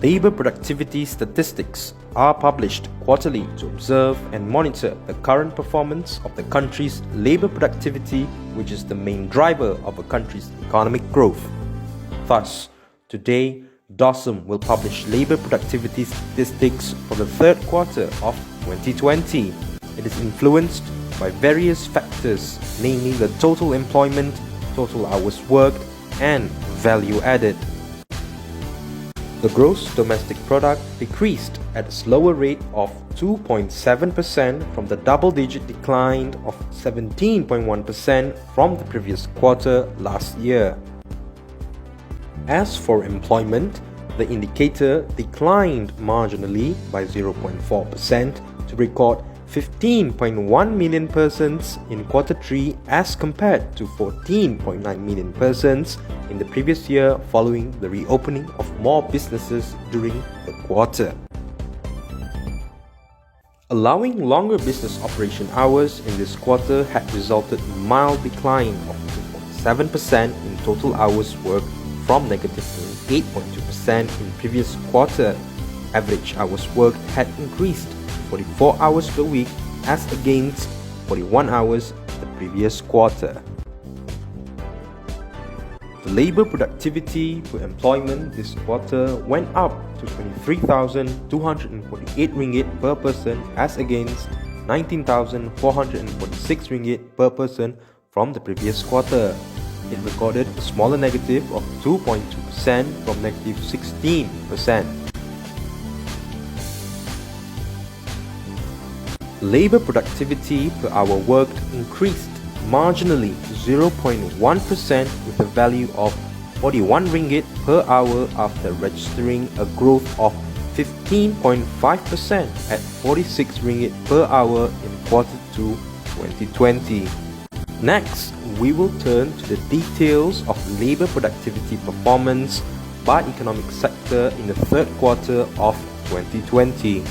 Labor productivity statistics are published quarterly to observe and monitor the current performance of the country's labor productivity, which is the main driver of a country's economic growth. Thus, today, DOSM will publish labor productivity statistics for the third quarter of 2020. It is influenced by various factors, namely the total employment, total hours worked, and value added. The gross domestic product decreased at a slower rate of 2.7% from the double-digit decline of 17.1% from the previous quarter last year. As for employment, the indicator declined marginally by 0.4% to record 15.1 million persons in quarter 3 as compared to 14.9 million persons in the previous year following the reopening of more businesses during the quarter. Allowing longer business operation hours in this quarter had resulted in a mild decline of 2.7% in total hours worked from negative 8.2% in previous quarter. Average hours worked had increased 44 hours per week as against 41 hours the previous quarter. The labor productivity per employment this quarter went up to 23,248 ringgit per person as against 19,446 ringgit per person from the previous quarter. It recorded a smaller negative of 2.2% from negative 16%. Labor productivity per hour worked increased marginally 0.1% with a value of 41 ringgit per hour after registering a growth of 15.5% at 46 ringgit per hour in quarter 2 2020. Next, we will turn to the details of labor productivity performance by economic sector in the third quarter of 2020.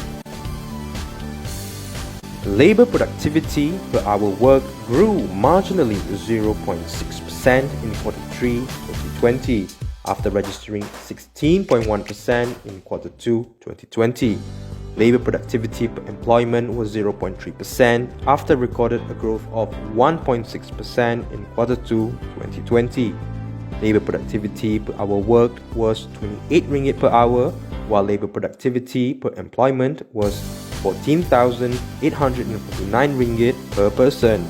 Labor productivity per hour worked grew marginally 0.6% in quarter 3 2020 after registering 16.1% in quarter 2 2020. Labor productivity per employment was 0.3% after recorded a growth of 1.6% in quarter 2 2020. Labor productivity per hour worked was 28 ringgit per hour, while labor productivity per employment was 14,849 ringgit per person.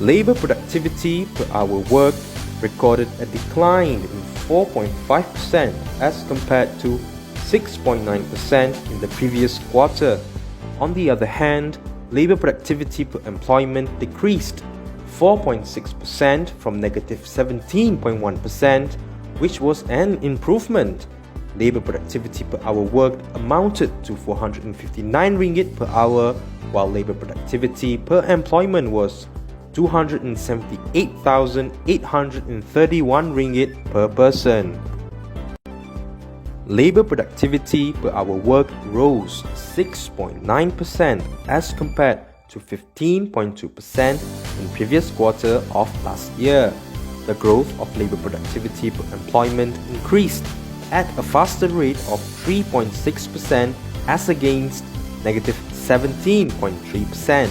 Labor productivity per hour worked recorded a decline in 4.5% as compared to 6.9% in the previous quarter. On the other hand, labor productivity per employment decreased 4.6% from negative 17.1%, which was an improvement. Labor productivity per hour worked amounted to 459 ringgit per hour, while labor productivity per employment was 278,831 ringgit per person. Labor productivity per hour worked rose 6.9% as compared to 15.2% in previous quarter of last year. The growth of labor productivity per employment increased at a faster rate of 3.6% as against negative 17.3%.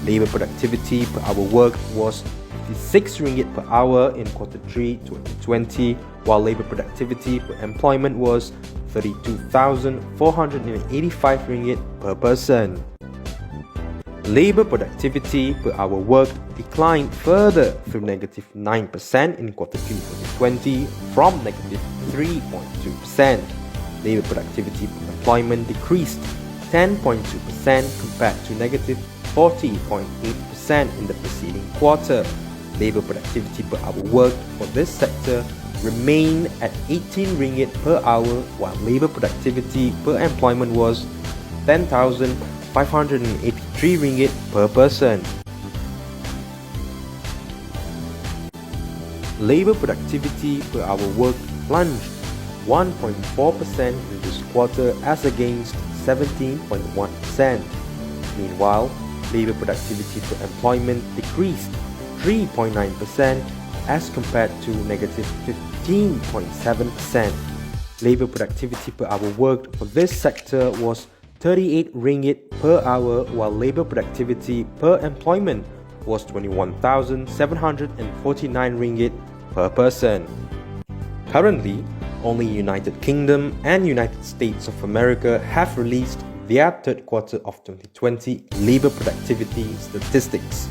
Labor productivity per hour worked was 56 ringgit per hour in quarter 3 2020, while labor productivity per employment was 32,485 ringgit per person. Labor productivity per hour worked declined further through negative 9% in quarter 3 2020 from negative 3.2%. Labor productivity per employment decreased 10.2% compared to negative 40.8% in the preceding quarter. Labor productivity per hour worked for this sector remained at 18 ringgit per hour, while labor productivity per employment was 10,583 ringgit per person. Labor productivity per hour worked plunged 1.4% in this quarter as against 17.1%. Meanwhile, labor productivity per employment decreased 3.9% as compared to negative 15.7%. Labor productivity per hour worked for this sector was 38 ringgit per hour, while labor productivity per employment was 21,749 ringgit per person. Currently, only United Kingdom and United States of America have released their third quarter of 2020 labor productivity statistics.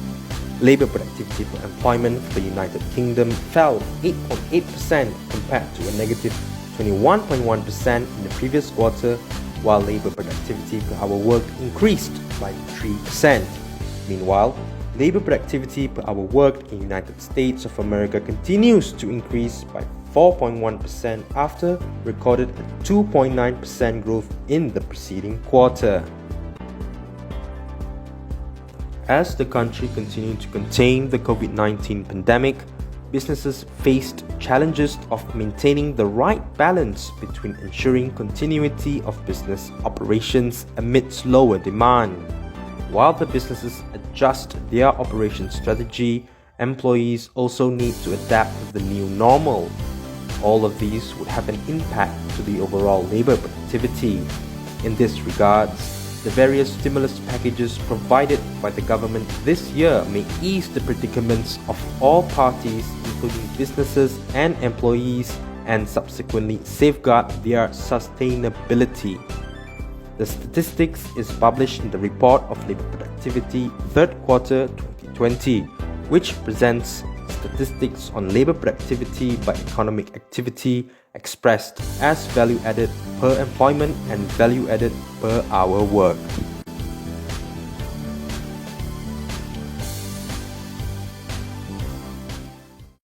Labor productivity per employment for the United Kingdom fell 8.8% compared to a negative 21.1% in the previous quarter, while labor productivity per hour worked increased by 3%. Meanwhile, labor productivity per hour worked in the United States of America continues to increase by 4.1% after recorded a 2.9% growth in the preceding quarter. As the country continued to contain the COVID-19 pandemic, businesses faced challenges of maintaining the right balance between ensuring continuity of business operations amidst lower demand. While the businesses adjust their operation strategy, employees also need to adapt to the new normal. All of these would have an impact to the overall labor productivity. In this regard, the various stimulus packages provided by the government this year may ease the predicaments of all parties, including businesses and employees, and subsequently safeguard their sustainability. The statistics is published in the Report of Labor Productivity Third Quarter 2020, which presents statistics on labor productivity by economic activity expressed as value added per employment and value added per hour worked.